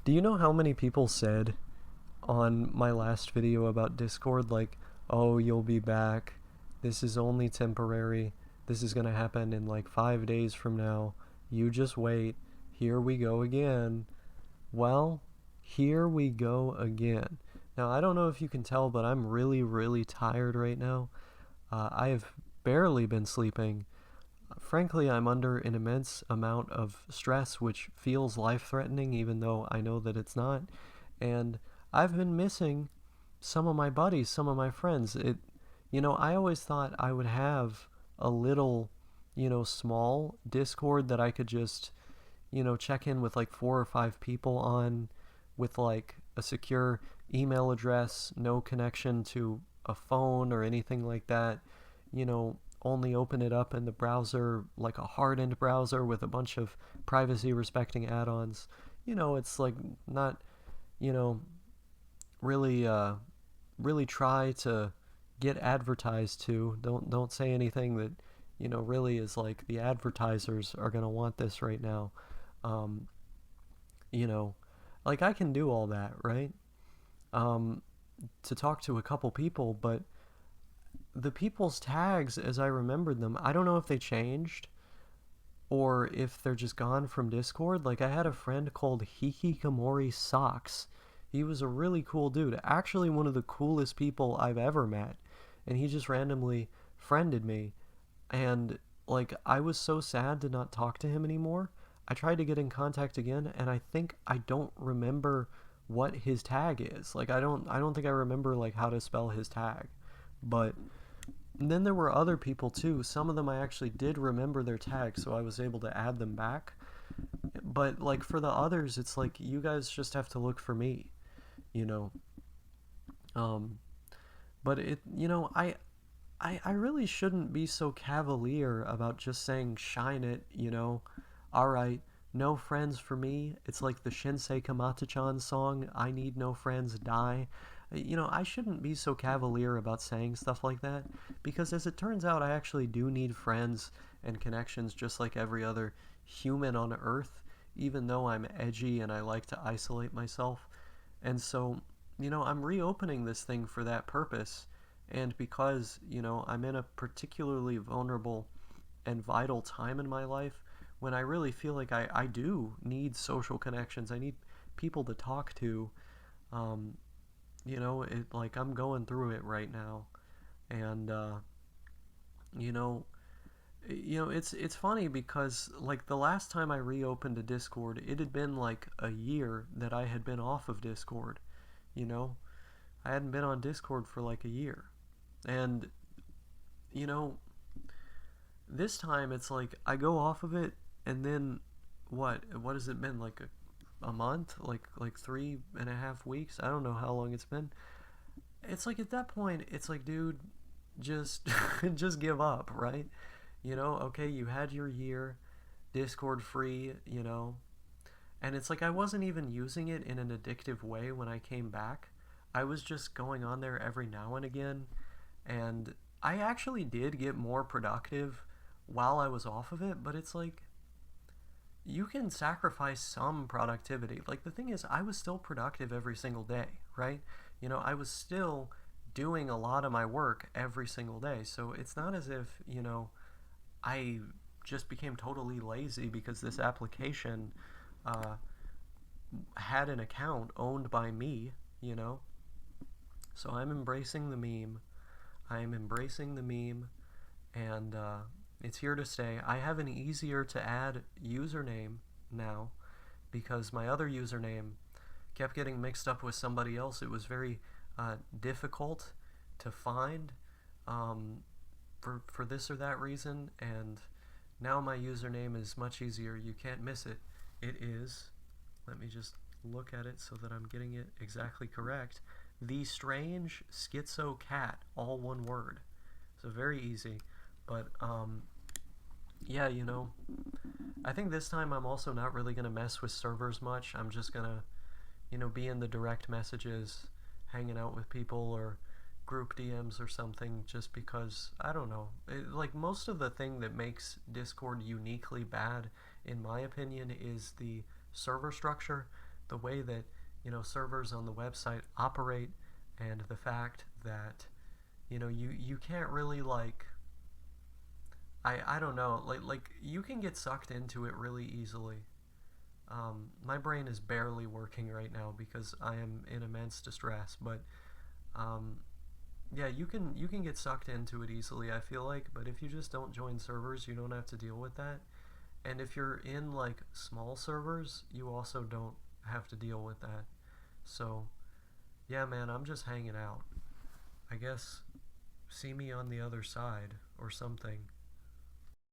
Do you know how many people said on my last video about Discord, like, oh, you'll be back. This is only temporary. This is going to happen in like 5 days from now. You just wait. Here we go again. Well, here we go again. Now, I don't know if you can tell, but I'm really, really tired right now. I have barely been sleeping. Frankly, I'm under an immense amount of stress, which feels life threatening, even though I know that it's not. And I've been missing some of my buddies, some of my friends. I always thought I would have a little, small Discord that I could just, check in with like 4 or 5 people on with like a secure email address, no connection to a phone or anything like that. Only open it up in the browser, like a hardened browser with a bunch of privacy respecting add ons. It's like not, you know, really really try to get advertised to. Don't say anything that really is like the advertisers are going to want this right now. um you know like I can do all that, right? um to talk to a couple people, but the people's tags as I remembered them, I don't know if they changed or if they're just gone from Discord. Like, I had a friend called Hikikomori Socks. He was a really cool dude, actually one of the coolest people I've ever met, and he just randomly friended me. And like, I was so sad to not talk to him anymore. I tried to get in contact again, and I think I don't remember what his tag is. Like, I don't think I remember like how to spell his tag. But then there were other people too. Some of them I actually did remember their tags, so I was able to add them back. But like for the others, it's like you guys just have to look for me, you know. Um, but I really shouldn't be so cavalier about just saying shine it. All right, no friends for me. It's like the Shinsei Kamata-chan song, I need no friends, die. I shouldn't be so cavalier about saying stuff like that, because as it turns out, I actually do need friends and connections just like every other human on earth, even though I'm edgy and I like to isolate myself. And so, I'm reopening this thing for that purpose. And because, I'm in a particularly vulnerable and vital time in my life when I really feel like I do need social connections. I need people to talk to. Um, like I'm going through it right now. And, you know, it's funny because like the last time I reopened a Discord, it had been like a year that I had been off of Discord. You know, I hadn't been on Discord for like a year. And, you know, this time it's like I go off of it, and then what has it been, like a month, like 3.5 weeks? I don't know how long it's been. It's like at that point it's like, dude, just just give up, right? Okay, you had your year Discord free, and it's like I wasn't even using it in an addictive way when I came back. I was just going on there every now and again, and I actually did get more productive while I was off of it, but it's like you can sacrifice some productivity. Like, the thing is, I was still productive every single day, right? I was still doing a lot of my work every single day. So it's not as if, I just became totally lazy because this application uh, had an account owned by me, you know? So I'm embracing the meme. I'm embracing the meme, and it's here to stay. I have an easier to add username now because my other username kept getting mixed up with somebody else. It was very difficult to find for this or that reason, and now my username is much easier. You can't miss it. It is, let me just look at it so that I'm getting it exactly correct. The Strange Schizo Cat, all one word. So very easy. But yeah, I think this time I'm also not really gonna mess with servers much. I'm just gonna, be in the direct messages, hanging out with people, or group DMs or something, just because I don't know. Like, most of the thing that makes Discord uniquely bad, in my opinion, is the server structure. the way that, servers on the website operate, and the fact that, you can't really like, I don't know, like you can get sucked into it really easily. My brain is barely working right now because I am in immense distress, but um, yeah, you can get sucked into it easily, I feel like, but if you just don't join servers, you don't have to deal with that. And if you're in like small servers, you also don't have to deal with that. So, yeah, man, I'm just hanging out. I guess see me on the other side or something.